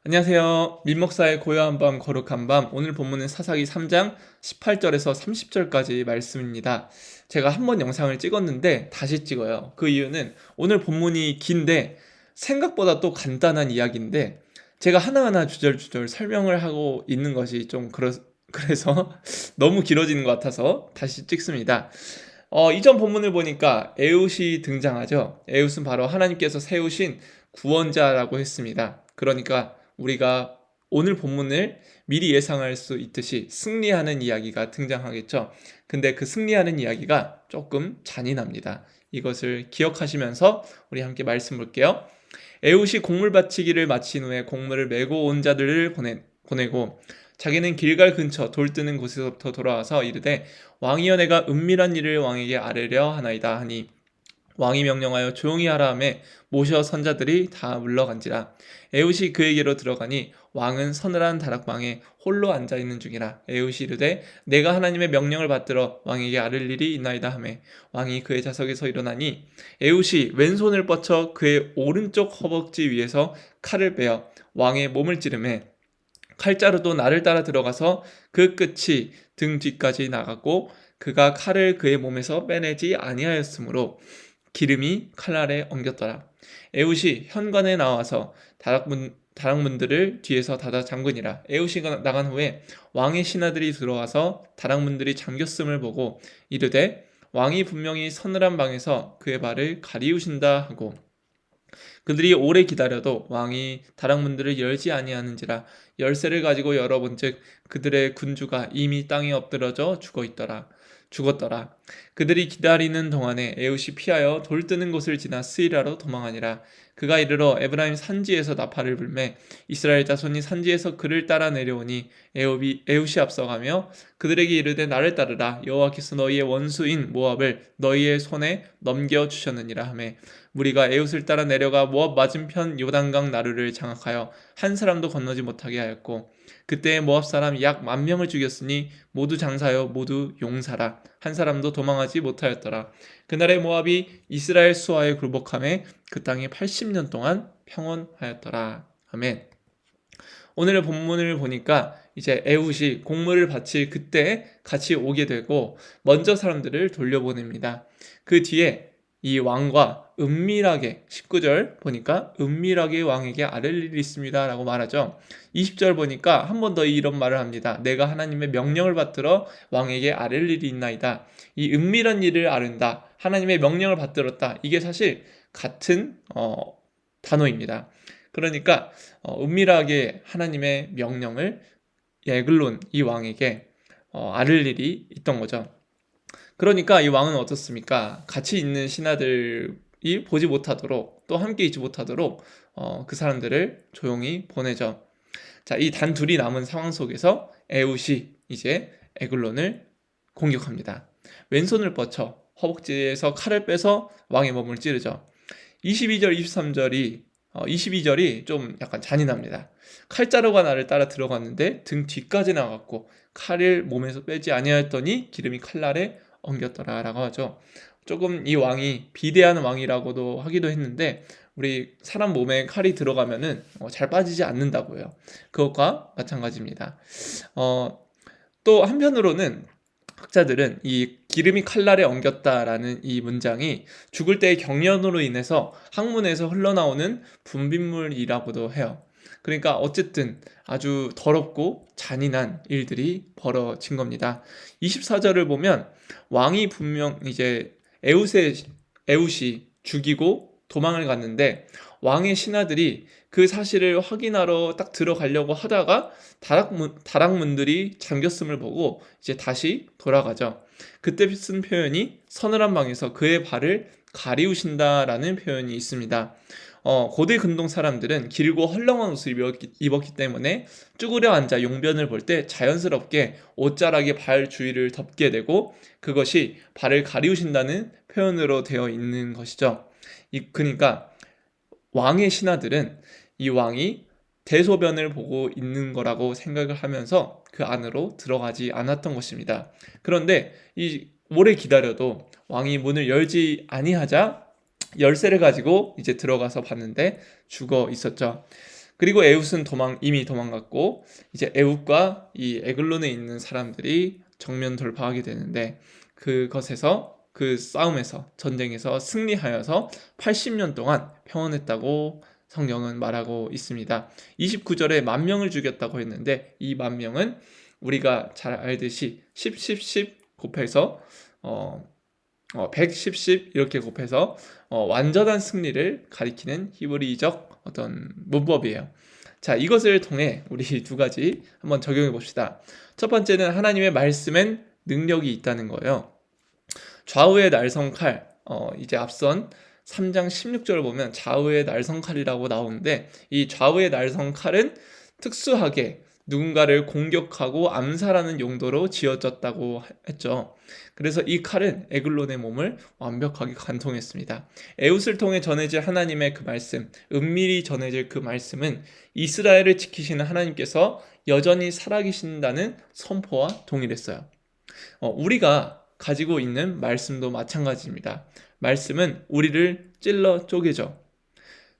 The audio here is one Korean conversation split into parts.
안녕하세요. 민목사의 고요한 밤 거룩한 밤. 오늘 본문은 사사기 3장 18절에서 30절까지 말씀입니다. 제가 한 번 영상을 찍었는데 다시 찍어요. 그 이유는 오늘 본문이 긴데 생각보다 또 간단한 이야기인데 제가 하나하나 주절주절 설명을 하고 있는 것이 좀 그래서 너무 길어지는 것 같아서 다시 찍습니다. 이전 본문을 보니까 에웃이 등장하죠. 에웃은 바로 하나님께서 세우신 구원자라고 했습니다. 그러니까 우리가 오늘 본문을 미리 예상할 수 있듯이 승리하는 이야기가 등장하겠죠. 근데 그 승리하는 이야기가 조금 잔인합니다. 이것을 기억하시면서 우리 함께 말씀 볼게요. 에웃이 곡물 바치기를 마친 후에 곡물을 메고 온 자들을 보내고 자기는 길갈 근처 돌 뜨는 곳에서부터 돌아와서 이르되 왕이여 내가 은밀한 일을 왕에게 아뢰려 하나이다 하니 왕이 명령하여 조용히 하라 하매 모셔 선자들이 다 물러간지라. 에웃이 그에게로 들어가니 왕은 서늘한 다락방에 홀로 앉아 있는 중이라. 에웃이 이르되 내가 하나님의 명령을 받들어 왕에게 아를 일이 있나이다 하매 왕이 그의 좌석에서 일어나니 에웃이 왼손을 뻗쳐 그의 오른쪽 허벅지 위에서 칼을 빼어 왕의 몸을 찌르매 칼자루도 나를 따라 들어가서 그 끝이 등 뒤까지 나갔고 그가 칼을 그의 몸에서 빼내지 아니하였으므로 기름이 칼 아래 엉겼더라. 에웃이 현관에 나와서 다락문들을 뒤에서 닫아 잠그니라. 에웃이 나간 후에 왕의 신하들이 들어와서 다락문들이 잠겼음을 보고 이르되 왕이 분명히 서늘한 방에서 그의 발을 가리우신다 하고 그들이 오래 기다려도 왕이 다락문들을 열지 아니하는지라. 열쇠를 가지고 열어본즉 그들의 군주가 이미 땅에 엎드러져 죽었더라. 그들이 기다리는 동안에 에웃이 피하여 돌 뜨는 곳을 지나 스이라로 도망하니라. 그가 이르러 에브라임 산지에서 나팔을 불매 이스라엘 자손이 산지에서 그를 따라 내려오니 에웃이 앞서가며 그들에게 이르되 나를 따르라. 여호와께서 너희의 원수인 모압을 너희의 손에 넘겨 주셨느니라 하매 무리가 에웃을 따라 내려가 모압 맞은편 요단강 나루를 장악하여 한 사람도 건너지 못하게 하였고 그때 모압 사람 약 10,000명을 죽였으니 모두 장사여 모두 용사라. 한 사람도 도망하지 못하였더라. 그날의 모압이 이스라엘 수하에 굴복하며 그 땅이 80년 동안 평온하였더라. 아멘. 오늘의 본문을 보니까 이제 에훗이 곡물을 바칠 그때 같이 오게 되고 먼저 사람들을 돌려보냅니다. 그 뒤에 이 왕과 은밀하게 19절 보니까 은밀하게 왕에게 아랠 일이 있습니다 라고 말하죠. 20절 보니까 한 번 더 이런 말을 합니다. 내가 하나님의 명령을 받들어 왕에게 아랠 일이 있나이다. 이 은밀한 일을 아른다, 하나님의 명령을 받들었다, 이게 사실 같은 단어입니다. 그러니까 은밀하게 하나님의 명령을 에글론 이 왕에게 아를 일이 있던 거죠. 그러니까 이 왕은 어떻습니까? 같이 있는 신하들이 보지 못하도록, 또 함께 있지 못하도록 그 사람들을 조용히 보내죠. 자, 이 단둘이 남은 상황 속에서 에웃이 이제 에글론을 공격합니다. 왼손을 뻗쳐 허벅지에서 칼을 빼서 왕의 몸을 찌르죠. 22절, 22절이 좀 약간 잔인합니다. 칼자루가 나를 따라 들어갔는데 등 뒤까지 나갔고 칼을 몸에서 빼지 아니하였더니 기름이 칼날에 엉겼더라 라고 하죠. 조금 이 왕이 비대한 왕이라고도 하기도 했는데 우리 사람 몸에 칼이 들어가면은 잘 빠지지 않는다고요. 그것과 마찬가지입니다. 또 한편으로는 학자들은 이 기름이 칼날에 엉겼다라는 이 문장이 죽을 때의 경련으로 인해서 항문에서 흘러나오는 분비물이라고도 해요. 그러니까 어쨌든 아주 더럽고 잔인한 일들이 벌어진 겁니다. 24절을 보면 왕이 분명 이제 에웃이 죽이고 도망을 갔는데 왕의 신하들이 그 사실을 확인하러 딱 들어가려고 하다가 다락문들이 잠겼음을 보고 이제 다시 돌아가죠. 그때 쓴 표현이 서늘한 방에서 그의 발을 가리우신다라는 표현이 있습니다. 고대 근동 사람들은 길고 헐렁한 옷을 입었기 때문에 쭈그려 앉아 용변을 볼 때 자연스럽게 옷자락에 발 주위를 덮게 되고 그것이 발을 가리우신다는 표현으로 되어 있는 것이죠. 그러니까 왕의 신하들은 이 왕이 대소변을 보고 있는 거라고 생각을 하면서 그 안으로 들어가지 않았던 것입니다. 그런데 이 오래 기다려도 왕이 문을 열지 아니하자 열쇠를 가지고 이제 들어가서 봤는데 죽어 있었죠. 그리고 에웃은 이미 도망갔고 이제 에웃과 이 에글론에 있는 사람들이 정면 돌파하게 되는데 그것에서 그 싸움에서 전쟁에서 승리하여서 80년 동안 평온했다고 성경은 말하고 있습니다. 29절에 10,000명을 죽였다고 했는데 이 10,000명은 우리가 잘 알듯이 10, 10, 10 곱해서 100, 10, 10 이렇게 곱해서 완전한 승리를 가리키는 히브리적 어떤 문법이에요. 자, 이것을 통해 우리 두 가지 한번 적용해 봅시다. 첫 번째는 하나님의 말씀엔 능력이 있다는 거예요. 좌우의 날성칼, 이제 앞선 3장 16절을 보면 좌우의 날성칼이라고 나오는데 이 좌우의 날성칼은 특수하게 누군가를 공격하고 암살하는 용도로 지어졌다고 했죠. 그래서 이 칼은 에글론의 몸을 완벽하게 관통했습니다. 에웃을 통해 전해질 하나님의 그 말씀, 은밀히 전해질 그 말씀은 이스라엘을 지키시는 하나님께서 여전히 살아계신다는 선포와 동일했어요. 우리가 가지고 있는 말씀도 마찬가지입니다. 말씀은 우리를 찔러 쪼개죠.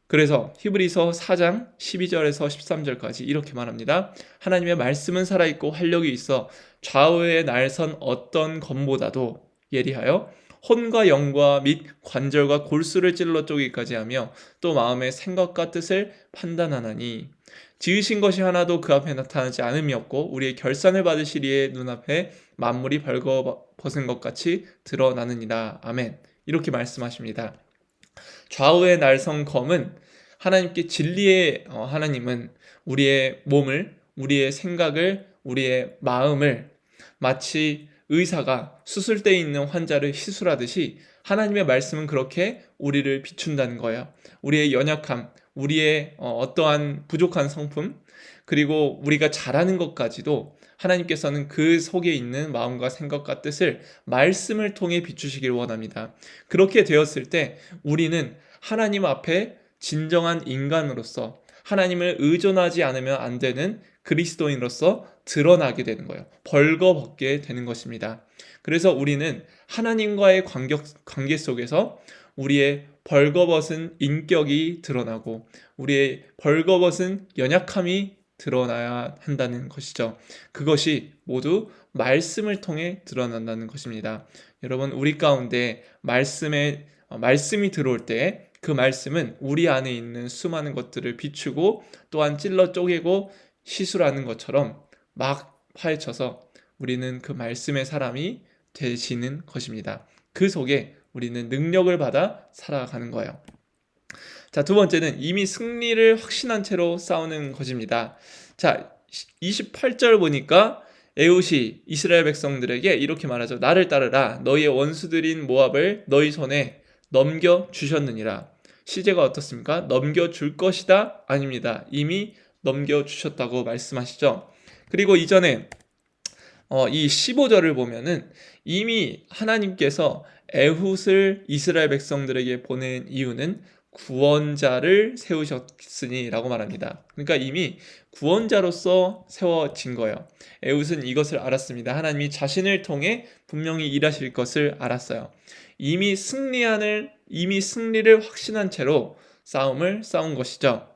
그래서 히브리서 4장 12절에서 13절까지 이렇게 말합니다. 하나님의 말씀은 살아있고 활력이 있어 좌우의 날선 어떤 검보다도 예리하여 혼과 영과 및 관절과 골수를 찔러 쪼기까지 하며 또 마음의 생각과 뜻을 판단하나니 지으신 것이 하나도 그 앞에 나타나지 않음이 없고 우리의 결산을 받으시리에 눈앞에 만물이 벌거벗은 것 같이 드러나느니라. 아멘. 이렇게 말씀하십니다. 좌우의 날선 검은 하나님께 진리의 하나님은 우리의 몸을, 우리의 생각을, 우리의 마음을 마치 의사가 수술대에 있는 환자를 시술하듯이 하나님의 말씀은 그렇게 우리를 비춘다는 거예요. 우리의 연약함, 우리의 어떠한 부족한 성품, 그리고 우리가 잘하는 것까지도 하나님께서는 그 속에 있는 마음과 생각과 뜻을 말씀을 통해 비추시길 원합니다. 그렇게 되었을 때 우리는 하나님 앞에 진정한 인간으로서 하나님을 의존하지 않으면 안 되는 그리스도인으로서 드러나게 되는 거예요. 벌거벗게 되는 것입니다. 그래서 우리는 하나님과의 관계 속에서 우리의 벌거벗은 인격이 드러나고 우리의 벌거벗은 연약함이 드러나야 한다는 것이죠. 그것이 모두 말씀을 통해 드러난다는 것입니다. 여러분, 우리 가운데 말씀이 들어올 때 그 말씀은 우리 안에 있는 수많은 것들을 비추고 또한 찔러 쪼개고 시술하는 것처럼 막 파헤쳐서 우리는 그 말씀의 사람이 되시는 것입니다. 그 속에 우리는 능력을 받아 살아가는 거예요. 자, 두 번째는 이미 승리를 확신한 채로 싸우는 것입니다. 자, 28절 보니까 에웃이 이스라엘 백성들에게 이렇게 말하죠. 나를 따르라. 너희의 원수들인 모압을 너희 손에 넘겨주셨느니라. 시제가 어떻습니까? 넘겨줄 것이다? 아닙니다. 이미 넘겨주셨다고 말씀하시죠. 그리고 이전에 이 15절을 보면은 이미 하나님께서 에훗을 이스라엘 백성들에게 보낸 이유는 구원자를 세우셨으니 라고 말합니다. 그러니까 이미 구원자로서 세워진 거예요. 에훗은 이것을 알았습니다. 하나님이 자신을 통해 분명히 일하실 것을 알았어요. 이미 승리를 확신한 채로 싸움을 싸운 것이죠.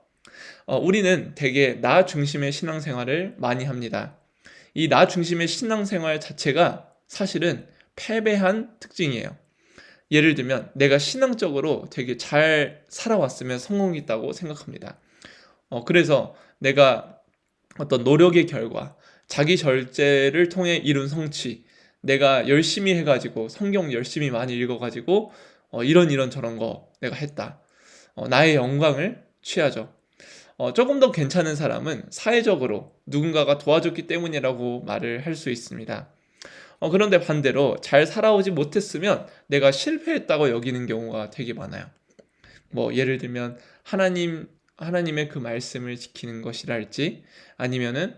우리는 되게 나 중심의 신앙생활을 많이 합니다. 이 나 중심의 신앙생활 자체가 사실은 패배한 특징이에요. 예를 들면 내가 신앙적으로 되게 잘 살아왔으면 성공이 있다고 생각합니다. 그래서 내가 어떤 노력의 결과, 자기 절제를 통해 이룬 성취, 내가 열심히 해가지고 성경 열심히 많이 읽어가지고 이런 저런 거 내가 했다. 나의 영광을 취하죠. 조금 더 괜찮은 사람은 사회적으로 누군가가 도와줬기 때문이라고 말을 할 수 있습니다. 그런데 반대로 잘 살아오지 못했으면 내가 실패했다고 여기는 경우가 되게 많아요. 예를 들면 하나님의 그 말씀을 지키는 것이랄지 아니면은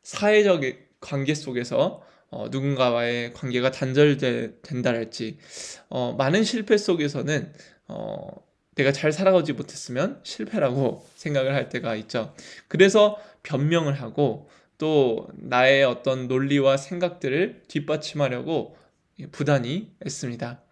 사회적 관계 속에서 누군가와의 관계가 단절된다랄지 많은 실패 속에서는 내가 잘 살아가지 못했으면 실패라고 생각을 할 때가 있죠. 그래서 변명을 하고 또 나의 어떤 논리와 생각들을 뒷받침하려고 부단히 애씁니다.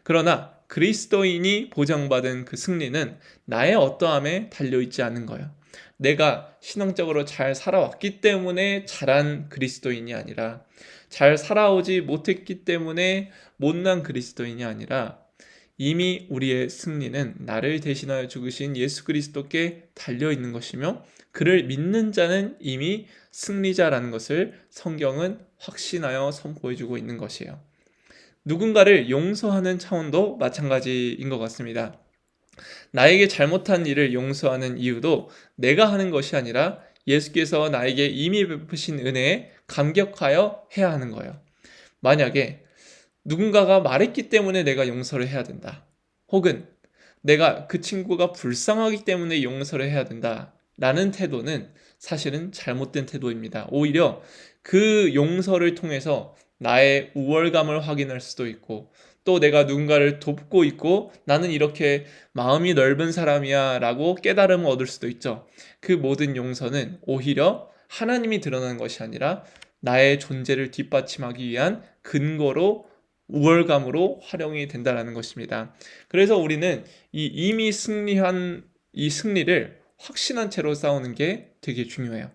그러나 그리스도인이 보장받은 그 승리는 나의 어떠함에 달려있지 않은 거예요. 내가 신앙적으로 잘 살아왔기 때문에 잘한 그리스도인이 아니라, 잘 살아오지 못했기 때문에 못난 그리스도인이 아니라, 이미 우리의 승리는 나를 대신하여 죽으신 예수 그리스도께 달려 있는 것이며, 그를 믿는 자는 이미 승리자라는 것을 성경은 확신하여 선포해주고 있는 것이에요. 누군가를 용서하는 차원도 마찬가지인 것 같습니다. 나에게 잘못한 일을 용서하는 이유도 내가 하는 것이 아니라 예수께서 나에게 이미 베푸신 은혜에 감격하여 해야 하는 거예요. 만약에 누군가가 말했기 때문에 내가 용서를 해야 된다, 혹은 내가 그 친구가 불쌍하기 때문에 용서를 해야 된다 라는 태도는 사실은 잘못된 태도입니다. 오히려 그 용서를 통해서 나의 우월감을 확인할 수도 있고, 또 내가 누군가를 돕고 있고 나는 이렇게 마음이 넓은 사람이야 라고 깨달음을 얻을 수도 있죠. 그 모든 용서는 오히려 하나님이 드러나는 것이 아니라 나의 존재를 뒷받침하기 위한 근거로, 우월감으로 활용이 된다는 것입니다. 그래서 우리는 이미 승리한 이 승리를 확신한 채로 싸우는 게 되게 중요해요.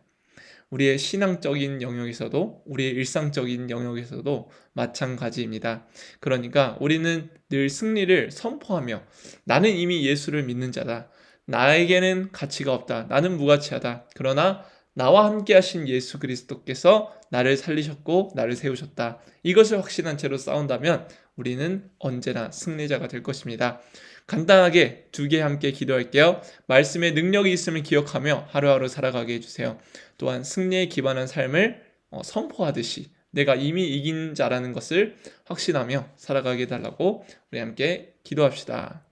우리의 신앙적인 영역에서도, 우리의 일상적인 영역에서도 마찬가지입니다. 그러니까 우리는 늘 승리를 선포하며, 나는 이미 예수를 믿는 자다, 나에게는 가치가 없다, 나는 무가치하다, 그러나 나와 함께 하신 예수 그리스도께서 나를 살리셨고 나를 세우셨다, 이것을 확신한 채로 싸운다면 우리는 언제나 승리자가 될 것입니다. 간단하게 두 개 함께 기도할게요. 말씀에 능력이 있음을 기억하며 하루하루 살아가게 해주세요. 또한 승리에 기반한 삶을 선포하듯이 내가 이미 이긴 자라는 것을 확신하며 살아가게 해달라고 우리 함께 기도합시다.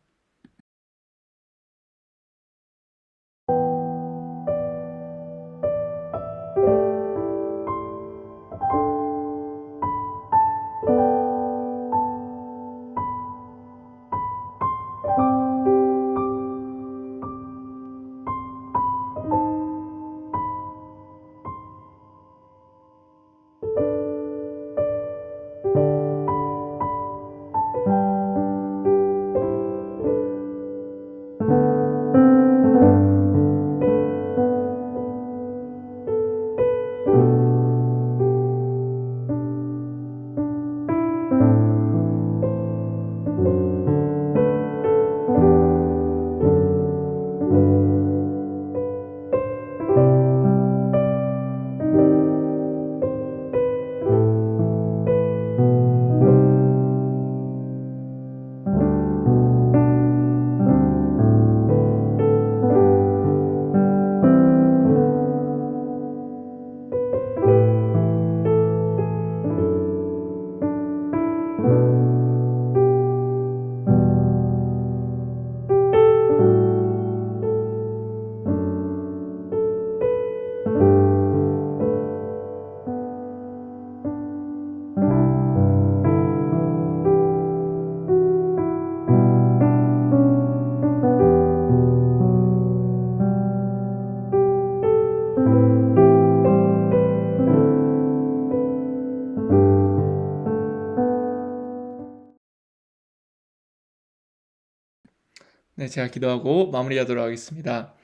네, 제가 기도하고 마무리하도록 하겠습니다.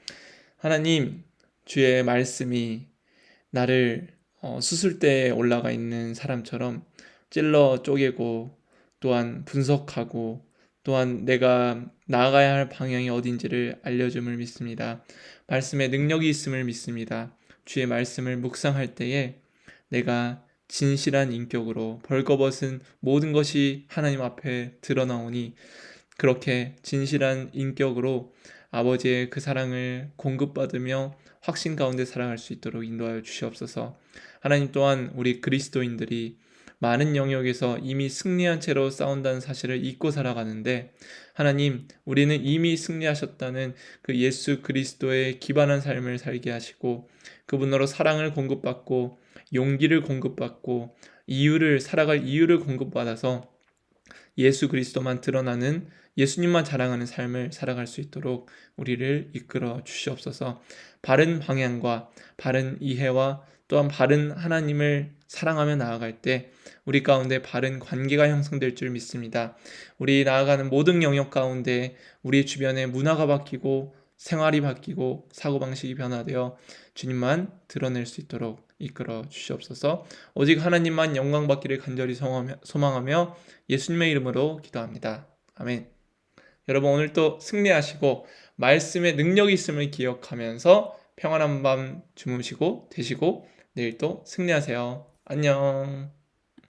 하나님, 주의 말씀이 나를 수술대에 올라가 있는 사람처럼 찔러 쪼개고, 또한 분석하고, 또한 내가 나아가야 할 방향이 어딘지를 알려줌을 믿습니다. 말씀에 능력이 있음을 믿습니다. 주의 말씀을 묵상할 때에 내가 진실한 인격으로 벌거벗은 모든 것이 하나님 앞에 드러나오니, 그렇게 진실한 인격으로 아버지의 그 사랑을 공급받으며 확신 가운데 살아갈 수 있도록 인도하여 주시옵소서. 하나님, 또한 우리 그리스도인들이 많은 영역에서 이미 승리한 채로 싸운다는 사실을 잊고 살아가는데, 하나님, 우리는 이미 승리하셨다는 그 예수 그리스도의 기반한 삶을 살게 하시고, 그분으로 사랑을 공급받고 용기를 공급받고 살아갈 이유를 공급받아서 예수 그리스도만 드러나는, 예수님만 자랑하는 삶을 살아갈 수 있도록 우리를 이끌어 주시옵소서. 바른 방향과 바른 이해와 또한 바른 하나님을 사랑하며 나아갈 때 우리 가운데 바른 관계가 형성될 줄 믿습니다. 우리 나아가는 모든 영역 가운데 우리 주변의 문화가 바뀌고 생활이 바뀌고 사고방식이 변화되어 주님만 드러낼 수 있도록 이끌어 주시옵소서. 오직 하나님만 영광 받기를 간절히 소망하며 예수님의 이름으로 기도합니다. 아멘. 여러분 오늘 또 승리하시고 말씀에 능력이 있음을 기억하면서 평안한 밤 주무시고 되시고 내일 또 승리하세요. 안녕.